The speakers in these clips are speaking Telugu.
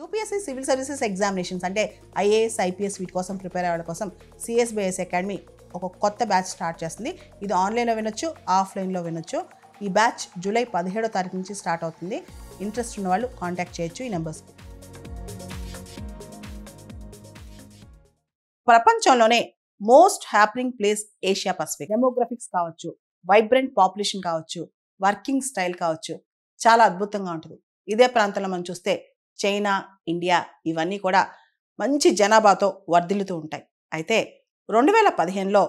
యూపీఎస్సీ సివిల్ సర్వీసెస్ ఎగ్జామినేషన్స్ అంటే ఐఏఎస్ ఐపీఎస్ వీటి కోసం ప్రిపేర్ అయ్యే వాళ్ళ కోసం సిఎస్బిఎస్ అకాడమీ ఒక కొత్త బ్యాచ్ స్టార్ట్ చేస్తుంది. ఇది ఆన్లైన్లో వినొచ్చు, ఆఫ్లైన్లో వినొచ్చు. ఈ బ్యాచ్ జూలై 17వ తారీఖు నుంచి స్టార్ట్ అవుతుంది. ఇంట్రెస్ట్ ఉన్న వాళ్ళు కాంటాక్ట్ చేయొచ్చు ఈ నెంబర్స్కి. ప్రపంచంలోనే most happening place Asia Pacific. Demographics కావచ్చు, వైబ్రెంట్ పాపులేషన్ కావచ్చు, వర్కింగ్ స్టైల్ కావచ్చు, చాలా అద్భుతంగా ఉంటుంది. ఇదే ప్రాంతంలో మనం చూస్తే చైనా, ఇండియా ఇవన్నీ కూడా మంచి జనాభాతో వర్ధిల్లుతూ ఉంటాయి. అయితే 2015లో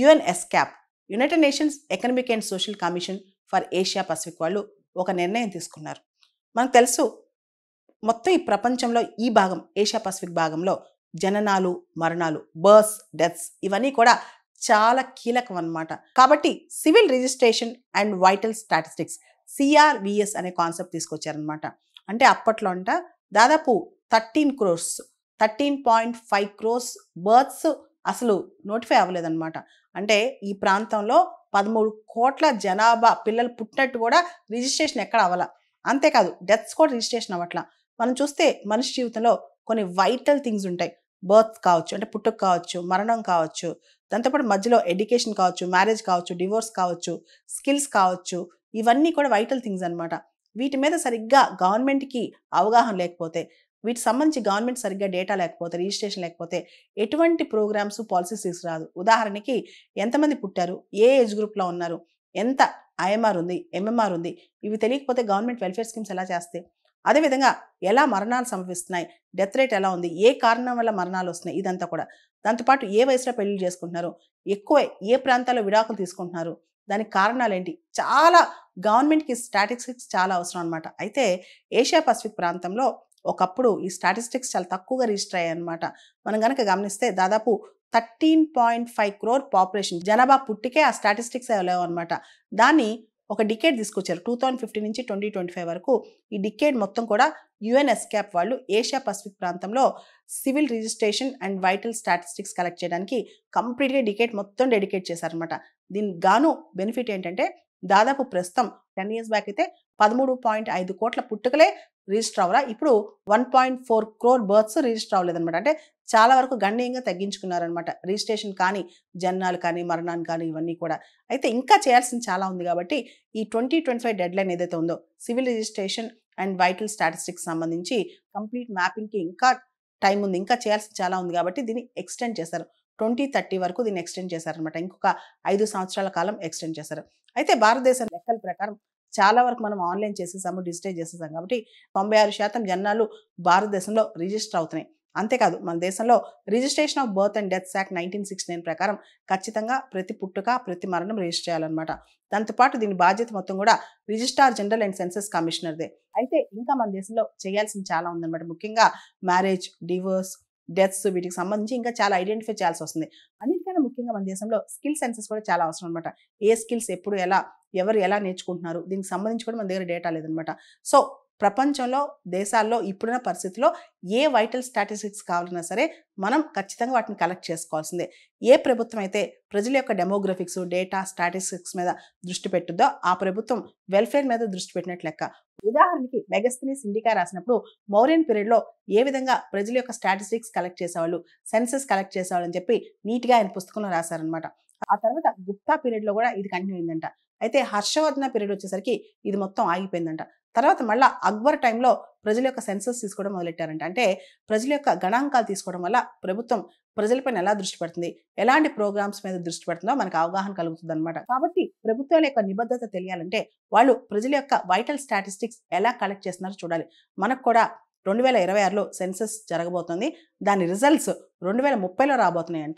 UNESCAP United Nations Economic and Social Commission for Asia Pacific వాళ్ళు ఒక నిర్ణయం తీసుకున్నారు. మనకు తెలుసు మొత్తం ఈ ప్రపంచంలో ఈ భాగం ఏషియా పసిఫిక్ భాగంలో జననాలు, మరణాలు, బర్త్స్, డెత్స్ ఇవన్నీ కూడా చాలా కీలకం అన్నమాట. కాబట్టి civil registration and vital statistics CRVS అనే కాన్సెప్ట్ తీసుకొచ్చారనమాట. అంటే అప్పట్లో అంట దాదాపు 13.5 crores బర్త్స్ అసలు నోటిఫై అవ్వలేదన్నమాట. అంటే ఈ ప్రాంతంలో 13 కోట్ల జనాభా పిల్లలు పుట్టినట్టు కూడా రిజిస్ట్రేషన్ ఎక్కడ అవ్వాల. అంతేకాదు డెత్స్ కూడా రిజిస్ట్రేషన్ అవ్వట్లా. మనం చూస్తే మనిషి జీవితంలో కొన్ని వైటల్ థింగ్స్ ఉంటాయి. బర్త్ కావచ్చు, అంటే పుట్టుక కావచ్చు, మరణం కావచ్చు, దాంతోపాటు మధ్యలో ఎడ్యుకేషన్ కావచ్చు, మ్యారేజ్ కావచ్చు, డివోర్స్ కావచ్చు, స్కిల్స్ కావచ్చు, ఇవన్నీ కూడా వైటల్ థింగ్స్ అనమాట. వీటి మీద సరిగ్గా గవర్నమెంట్కి అవగాహన లేకపోతే, వీటికి సంబంధించి గవర్నమెంట్ సరిగ్గా డేటా లేకపోతే, రిజిస్ట్రేషన్ లేకపోతే ఎటువంటి ప్రోగ్రామ్స్, పాలసీస్ తీసుకురాదు. ఉదాహరణకి ఎంతమంది పుట్టారు, ఏ ఏజ్ గ్రూప్లో ఉన్నారు, ఎంత ఐఎంఆర్ ఉంది, ఎంఎంఆర్ ఉంది, ఇవి తెలియకపోతే గవర్నమెంట్ వెల్ఫేర్ స్కీమ్స్ ఎలా చేస్తాయి? అదేవిధంగా ఎలా మరణాలు సంభవిస్తున్నాయి, డెత్ రేట్ ఎలా ఉంది, ఏ కారణం వల్ల మరణాలు వస్తున్నాయి, ఇదంతా కూడా. దాంతోపాటు ఏ వయసులో పెళ్లి చేసుకుంటున్నారు, ఎక్కువ ఏ ప్రాంతాల్లో విడాకులు తీసుకుంటున్నారు, దానికి కారణాలు ఏంటి, చాలా గవర్నమెంట్కి స్టాటిస్టిక్స్ చాలా అవసరం అనమాట. అయితే ఏషియా పసిఫిక్ ప్రాంతంలో ఒకప్పుడు ఈ స్టాటిస్టిక్స్ చాలా తక్కువగా రిజిస్టర్ అయ్యాయి అనమాట. మనం కనుక గమనిస్తే దాదాపు 13.5 crore పాపులేషన్ జనాభా పుట్టికే ఆ స్టాటిస్టిక్స్ లేవు అనమాట. దాన్ని ఒక డికేడ్ తీసుకొచ్చారు. 2015 నుంచి 2025 వరకు ఈ డికేడ్ మొత్తం కూడా యుఎన్ఎస్కాప్ వాళ్ళు ఏషియా పసిఫిక్ ప్రాంతంలో civil registration and vital statistics collect చేయడానికి కంప్లీట్గా డికేడ్ మొత్తం డెడికేట్ చేశారనమాట. దీనికి గాను బెనిఫిట్ ఏంటంటే దాదాపు ప్రస్తుతం 10 years బ్యాక్ అయితే 13.5 కోట్ల పుట్టుకలే రిజిస్టర్ అవ్వాలా. ఇప్పుడు 1.4 crore బర్త్స్ రిజిస్టర్ అవ్వలేదన్నమాట. అంటే చాలా వరకు గణనీయంగా తగ్గించుకున్నారనమాట. రిజిస్ట్రేషన్ కానీ, జననాలు కానీ, మరణాలు కానీ ఇవన్నీ కూడా. అయితే ఇంకా చేయాల్సింది చాలా ఉంది కాబట్టి ఈ 2025 డెడ్ లైన్ ఏదైతే ఉందో civil registration and vital statistics సంబంధించి కంప్లీట్ మ్యాపింగ్కి ఇంకా టైం ఉంది, ఇంకా చేయాల్సింది చాలా ఉంది కాబట్టి దీన్ని ఎక్స్టెండ్ చేశారు. 2030 వరకు దీన్ని ఎక్స్టెండ్ చేశారనమాట. ఇంకొక 5 సంవత్సరాల కాలం ఎక్స్టెండ్ చేశారు. అయితే భారతదేశం లెక్కల ప్రకారం చాలా వరకు మనం ఆన్లైన్ చేసేసాము, డిజిటైజ్ చేసేసాం కాబట్టి 96% జనాలు భారతదేశంలో రిజిస్టర్ అవుతున్నాయి. అంతేకాదు మన దేశంలో registration of birth and deaths act 1969 ప్రకారం ఖచ్చితంగా ప్రతి పుట్టుక, ప్రతి మరణం రిజిస్టర్ చేయాలన్నమాట. దాంతోపాటు దీని బాధ్యత మొత్తం కూడా రిజిస్ట్రార్ జనరల్ అండ్ సెన్సస్ కమిషనర్దే. అయితే ఇంకా మన దేశంలో చేయాల్సింది చాలా ఉందన్నమాట. ముఖ్యంగా మ్యారేజ్, డివోర్స్, డెత్స్ వీటికి సంబంధించి ఇంకా చాలా ఐడెంటిఫై చేయాల్సి వస్తుంది. అన్నిటికన్నా ముఖ్యంగా మన దేశంలో స్కిల్ సెన్సెస్ కూడా చాలా అవసరం అనమాట. ఏ స్కిల్స్ ఎప్పుడు ఎలా, ఎవరు ఎలా నేర్చుకుంటున్నారు, దీనికి సంబంధించి కూడా మన దగ్గర డేటా లేదనమాట. సో ప్రపంచంలో దేశాల్లో ఇప్పుడున్న పరిస్థితిలో ఏ వైటల్ స్టాటిస్టిక్స్ కావాలన్నా సరే మనం ఖచ్చితంగా వాటిని కలెక్ట్ చేసుకోవాల్సిందే. ఏ ప్రభుత్వం అయితే ప్రజల యొక్క డెమోగ్రఫిక్స్, డేటా, స్టాటిస్టిక్స్ మీద దృష్టి పెట్టుద్దో ఆ ప్రభుత్వం వెల్ఫేర్ మీద దృష్టి పెట్టినట్లు లెక్క. ఉదాహరణకి మెగస్తనీస్ ఇండికా రాసినప్పుడు మౌర్యన్ పీరియడ్లో ఏ విధంగా ప్రజల యొక్క స్టాటిస్టిక్స్ కలెక్ట్ చేసేవాళ్ళు, సెన్సస్ కలెక్ట్ చేసేవాళ్ళు అని చెప్పి నీట్గా ఆయన పుస్తకంలో రాశారనమాట. ఆ తర్వాత గుప్తా పీరియడ్లో కూడా ఇది కంటిన్యూ అయిందంట. అయితే హర్షవర్ధన పీరియడ్ వచ్చేసరికి ఇది మొత్తం ఆగిపోయిందంట. తర్వాత మళ్ళీ అక్బర్ టైంలో ప్రజల యొక్క సెన్సస్ తీసుకోవడం మొదలెట్టారంట. అంటే ప్రజల యొక్క గణాంకాలు తీసుకోవడం వల్ల ప్రభుత్వం ప్రజలపైన ఎలా దృష్టి పెడుతుంది, ఎలాంటి ప్రోగ్రామ్స్ మీద దృష్టి పెడుతుందో మనకు అవగాహన కలుగుతుంది అనమాట. కాబట్టి ప్రభుత్వాల యొక్క నిబద్ధత తెలియాలంటే వాళ్ళు ప్రజల యొక్క వైటల్ స్టాటిస్టిక్స్ ఎలా కలెక్ట్ చేస్తున్నారో చూడాలి. మనకు కూడా 2026లో సెన్సస్ జరగబోతుంది. దాని రిజల్ట్స్ 2030లో రాబోతున్నాయంట.